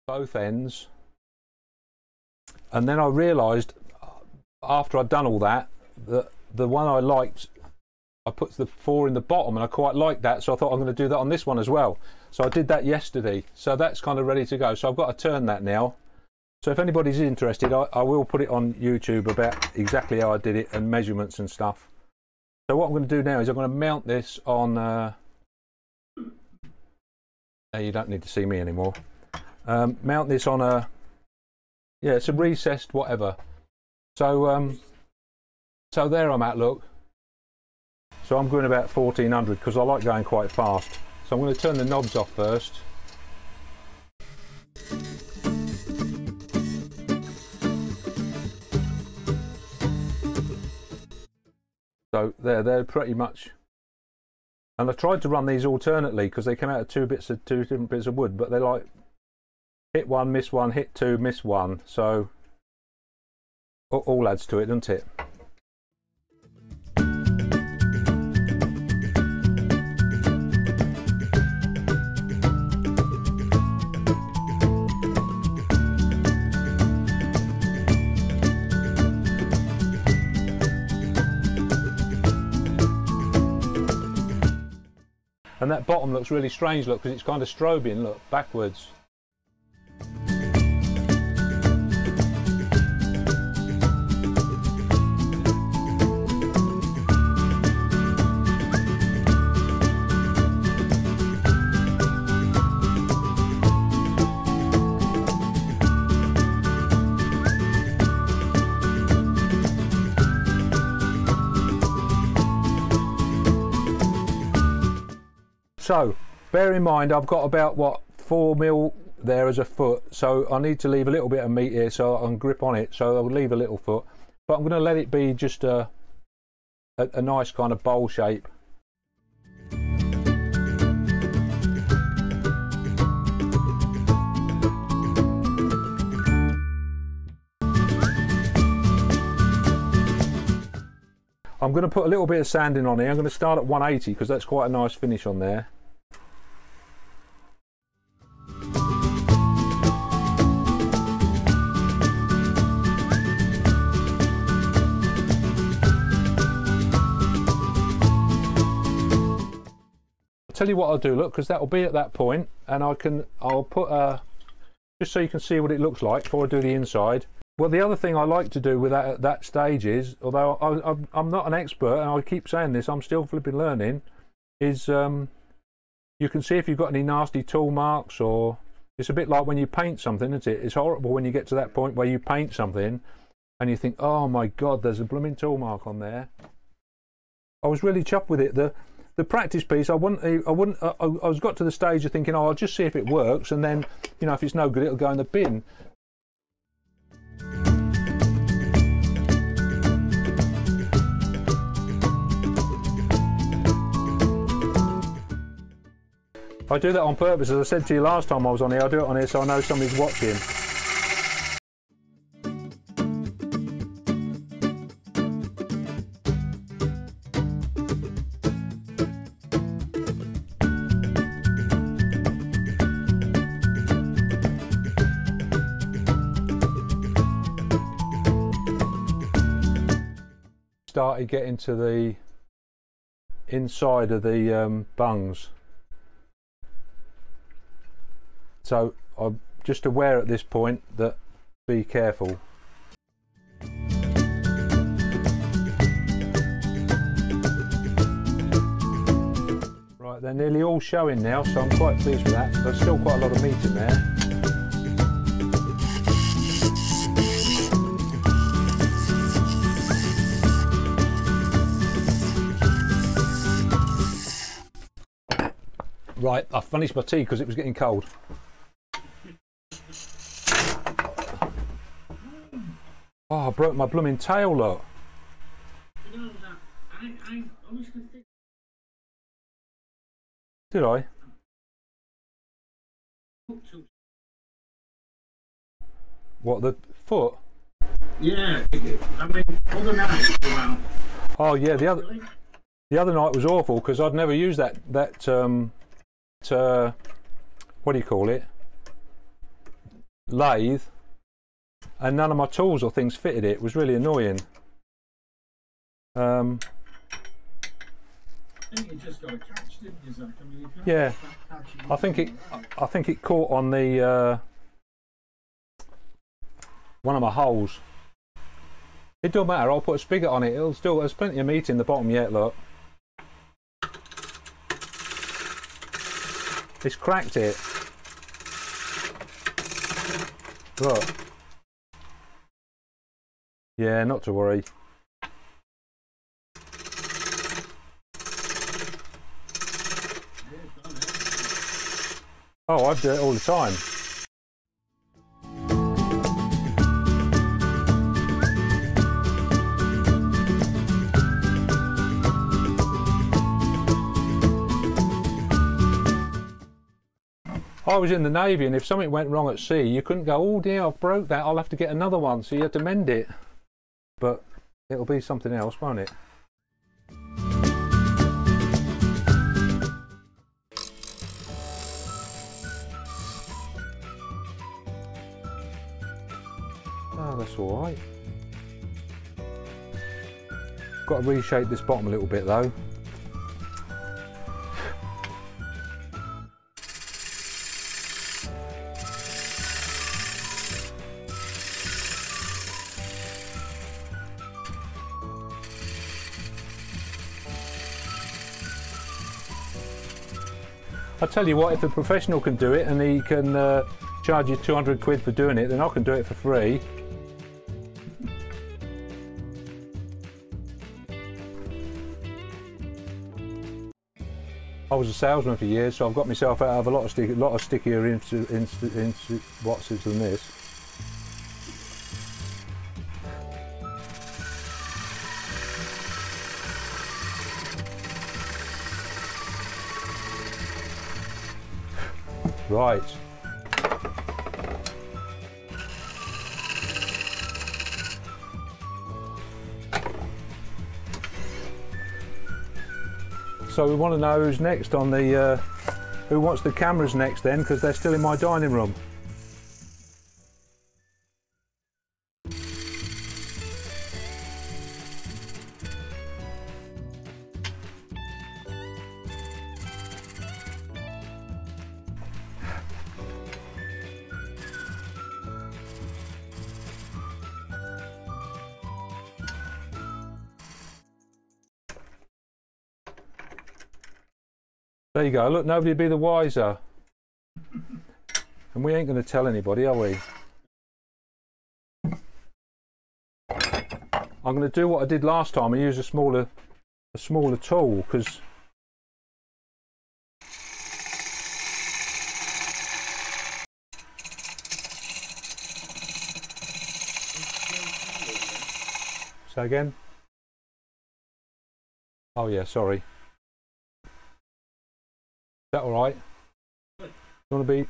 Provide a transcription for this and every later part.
both ends, and then I realised after I'd done all that that the one I liked, I put the 4 in the bottom, and I quite liked that, so I thought I'm going to do that on this one as well. So I did that yesterday, so that's kind of ready to go. So I've got to turn that now. So if anybody's interested, I will put it on YouTube about exactly how I did it and measurements and stuff. So what I'm going to do now is I'm going to mount this on you don't need to see me anymore. Mount this on a, yeah, it's a recessed whatever. So so there I'm at, look. So I'm going about 1400 because I like going quite fast. So I'm going to turn the knobs off first. So they're pretty much, and I tried to run these alternately because they came out of two different bits of wood, but they're like hit one, miss one, hit two, miss one. So all adds to it, doesn't it? And that bottom looks really strange, look, because it's kind of strobing, look, backwards. So, bear in mind I've got about, what, 4 mil there as a foot, so I need to leave a little bit of meat here so I can grip on it, so I'll leave a little foot. But I'm going to let it be just a nice kind of bowl shape. I'm going to put a little bit of sanding on here. I'm going to start at 180 because that's quite a nice finish on there. I'll tell you what I'll do, look, because that'll be at that point, and I'll put a, just so you can see what it looks like before I do the inside. Well, the other thing I like to do with that at that stage is, although I'm not an expert, and I keep saying this, I'm still flipping learning, is you can see if you've got any nasty tool marks, or it's a bit like when you paint something, isn't it? It's horrible when you get to that point where you paint something and you think, oh my God, there's a blooming tool mark on there. I was really chuffed with it. The practice piece, I was got to the stage of thinking, oh, I'll just see if it works, and then, you know, if it's no good, it'll go in the bin. I do that on purpose, as I said to you last time I was on here. I do it on here so I know somebody's watching. Started getting to the inside of the bungs. So I'm just aware at this point that be careful. Right, they're nearly all showing now, so I'm quite pleased with that. There's still quite a lot of meat in there. Right, I finished my tea because it was getting cold. Oh, I broke my blooming tail, look. Did I? What, the foot? Yeah, I mean, other nights go out. Oh yeah, the other night was awful because I'd never used that what do you call it? lathe and none of my tools or things fitted it. It was really annoying. I think you just got a catch, didn't you, Zach? I mean, you can't Yeah, catch it. I think it caught on the one of my holes. It don't matter. I'll put a spigot on it. It'll still. There's plenty of meat in the bottom yet. Look, it's cracked it. Look. Yeah, not to worry. Oh, I do it all the time. I was in the Navy, and if something went wrong at sea, you couldn't go, oh dear, I've broke that, I'll have to get another one. So you had to mend it. But it'll be something else, won't it? Oh, that's all right. Got to reshape this bottom a little bit though. I tell you what, if a professional can do it and he can charge you 200 quid for doing it, then I can do it for free. I was a salesman for years, so I've got myself out of a lot of stickier what's it than this. Right. So we want to know who's next on the, who wants the cameras next then, because they're still in my dining room. There you go, look, nobody'd be the wiser. And we ain't going to tell anybody, are we? I'm going to do what I did last time and use a smaller tool, because say again? Oh yeah, sorry. Is that all right? You want to be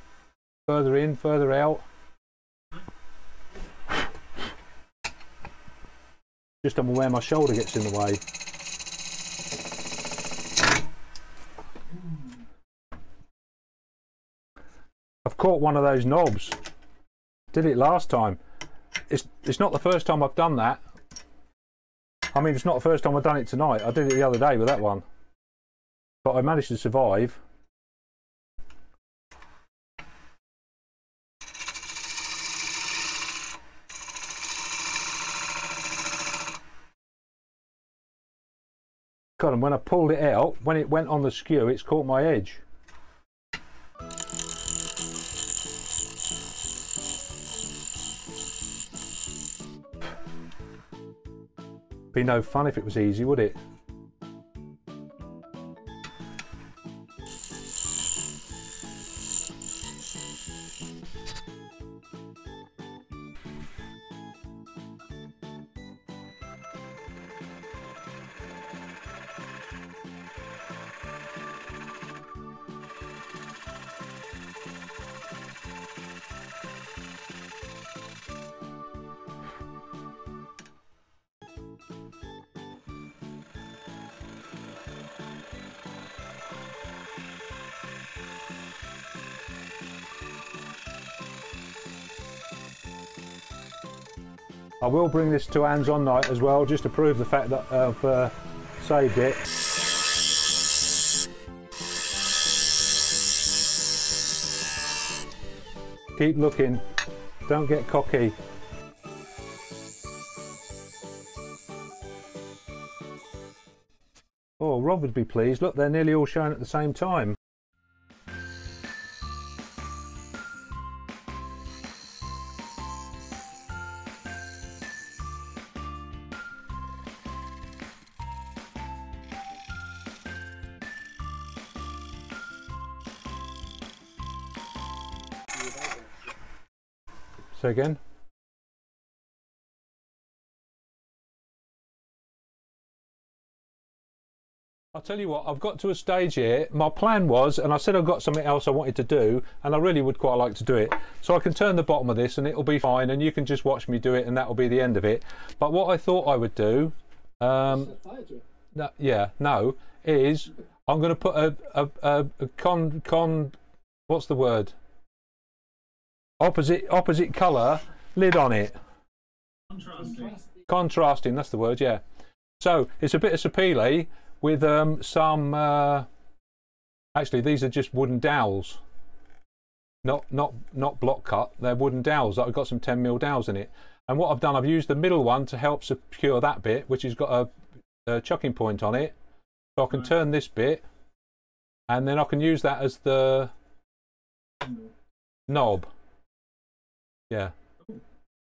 further in, further out? Just I'm aware my shoulder gets in the way. I've caught one of those knobs. Did it last time. It's not the first time I've done that. I mean, it's not the first time I've done it tonight. I did it the other day with that one. But I managed to survive. God, and when I pulled it out, when it went on the skew, it's caught my edge. Be no fun if it was easy, would it? I will bring this to hands-on night as well, just to prove the fact that I've saved it. Keep looking, don't get cocky. Oh, Rob would be pleased. Look, they're nearly all showing at the same time. Say again? I'll tell you what, I've got to a stage here. My plan was, and I said I've got something else I wanted to do, and I really would quite like to do it. So I can turn the bottom of this and it'll be fine, and you can just watch me do it, and that'll be the end of it. But what I thought I would do, is I'm going to put a what's the word? Opposite colour lid on it. Contrasting, that's the word, yeah. So it's a bit of Sapele with some actually these are just wooden dowels, not block cut, they're wooden dowels. I've got some 10mm dowels in it, and what I've done, I've used the middle one to help secure that bit, which has got a chucking point on it, so I can turn this bit and then I can use that as the knob. Yeah.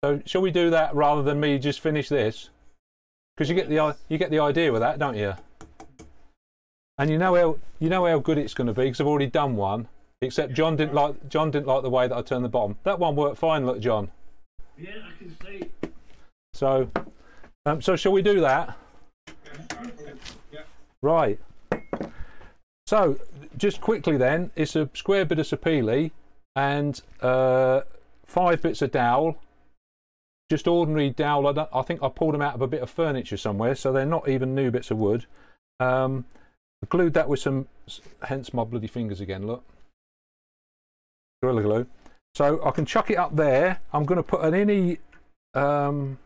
So shall we do that rather than me just finish this? Because you get the idea with that, don't you? And you know how good it's going to be, because I've already done one. Except John didn't like the way that I turned the bottom. That one worked fine. Look, John. Yeah, I can see. So, so shall we do that? Yeah. Right. So just quickly then, it's a square bit of Sapele and 5 bits of dowel. Just ordinary dowel. I think I pulled them out of a bit of furniture somewhere, so they're not even new bits of wood. I glued that with some, hence my bloody fingers again, look. Gorilla Glue. So I can chuck it up there. I'm going to put an innie on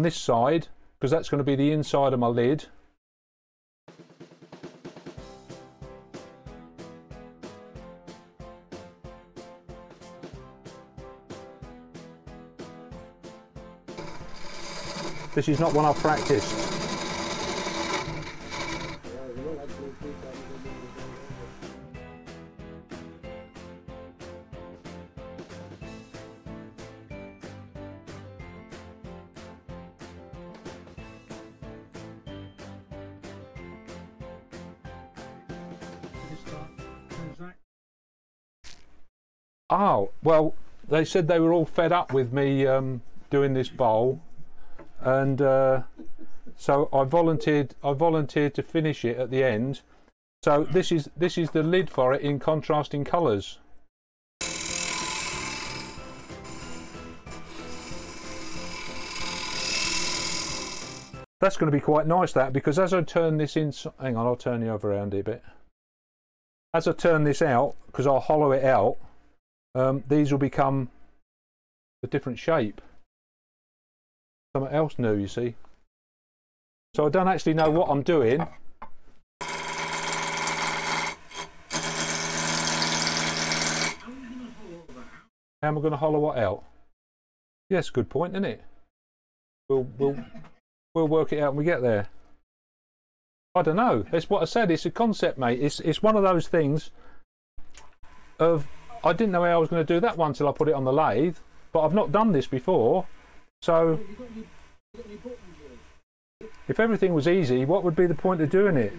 this side, because that's going to be the inside of my lid. This is not one I've practiced. Oh, well, they said they were all fed up with me doing this bowl, and so I volunteered to finish it at the end. So this is the lid for it in contrasting colours. That's going to be quite nice, that, because as I turn this in, hang on, I'll turn you over around here a bit. As I turn this out, because I'll hollow it out, these will become a different shape. Something else new, you see. So I don't actually know what I'm doing. How am I going to hollow what out? Yes, good point, isn't it? We'll work it out when we get there. I don't know. That's what I said. It's a concept, mate. It's one of those things of, I didn't know how I was going to do that one till I put it on the lathe, but I've not done this before. So if everything was easy, what would be the point of doing it?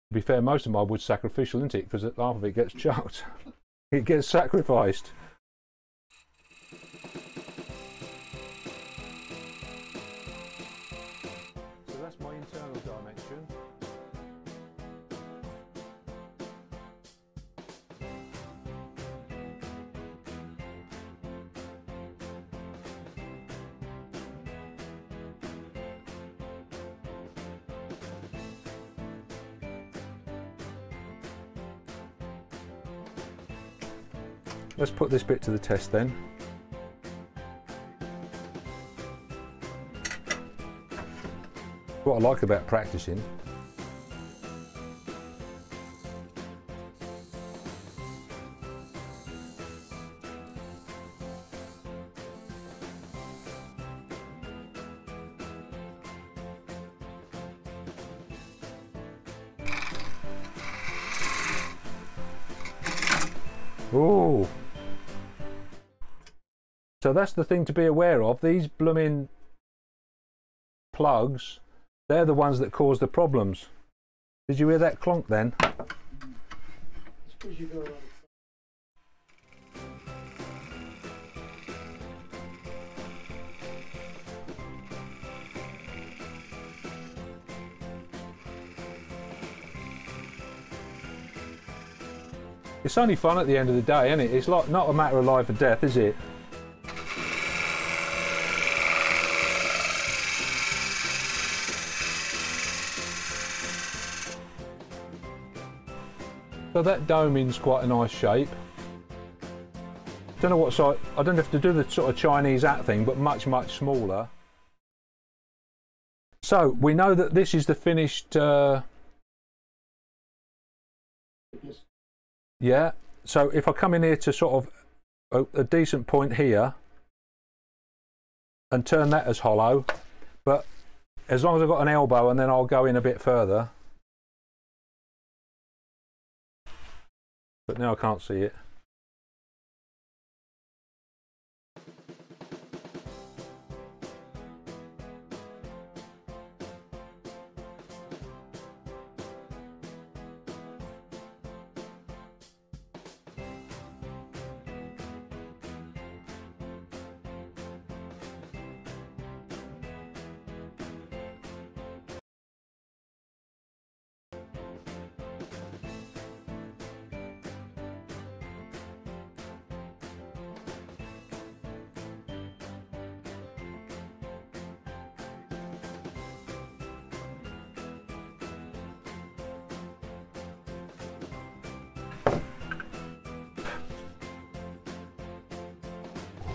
To be fair, most of my wood's sacrificial, isn't it? Because half of it gets chucked. It gets sacrificed. So that's my internal dimension. let's put this bit to the test then. What I like about practicing. Oh, so that's the thing to be aware of. These blooming plugs, they're the ones that cause the problems. Did you hear that clonk then? It's only fun at the end of the day, isn't it? It's like not a matter of life or death, is it? So that doming's quite a nice shape. Don't know what size. I don't have to do the sort of Chinese hat thing, but much smaller. So we know that this is the finished. Yeah, so if I come in here to sort of a decent point here and turn that as hollow, but as long as I've got an elbow, and then I'll go in a bit further. But now I can't see it.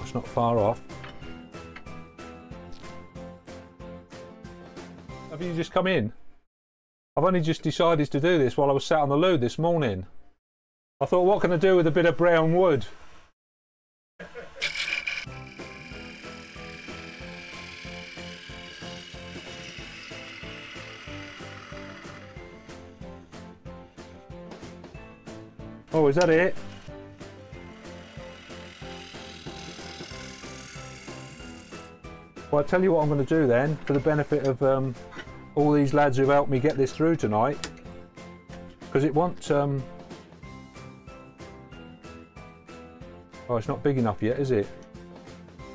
It's not far off. Have you just come in? I've only just decided to do this while I was sat on the loo this morning. I thought, what can I do with a bit of brown wood? Oh, is that it? Well, I'll tell you what I'm going to do then, for the benefit of all these lads who've helped me get this through tonight, because it won't... Oh, it's not big enough yet, is it?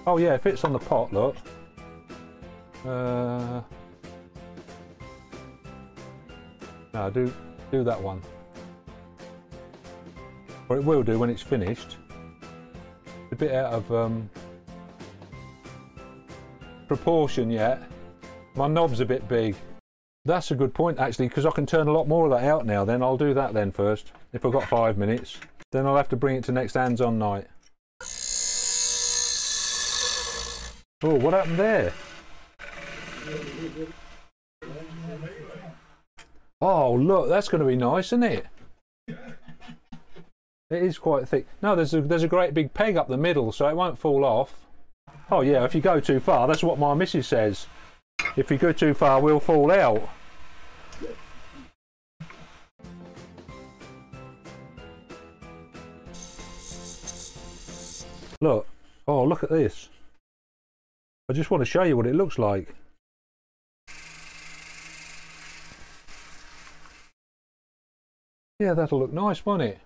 Oh yeah, it fits on the pot, look. No, do that one. Or it will do when it's finished. It's a bit out of... proportion yet. My knob's a bit big. That's a good point actually, because I can turn a lot more of that out now. Then I'll do that then first, if I've got 5 minutes. Then I'll have to bring it to next hands-on night. Oh, what happened there? Oh look, that's going to be nice, isn't it? It is quite thick. No, there's a great big peg up the middle, so it won't fall off. Oh yeah, if you go too far, that's what my missus says. If you go too far, we'll fall out. Look. Oh, look at this. I just want to show you what it looks like. Yeah, that'll look nice, won't it?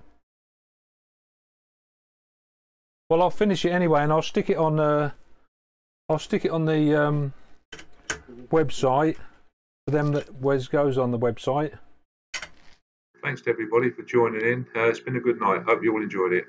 Well, I'll finish it anyway, and I'll stick it on the website for them that Wes goes on the website. Thanks to everybody for joining in. It's been a good night. Hope you all enjoyed it.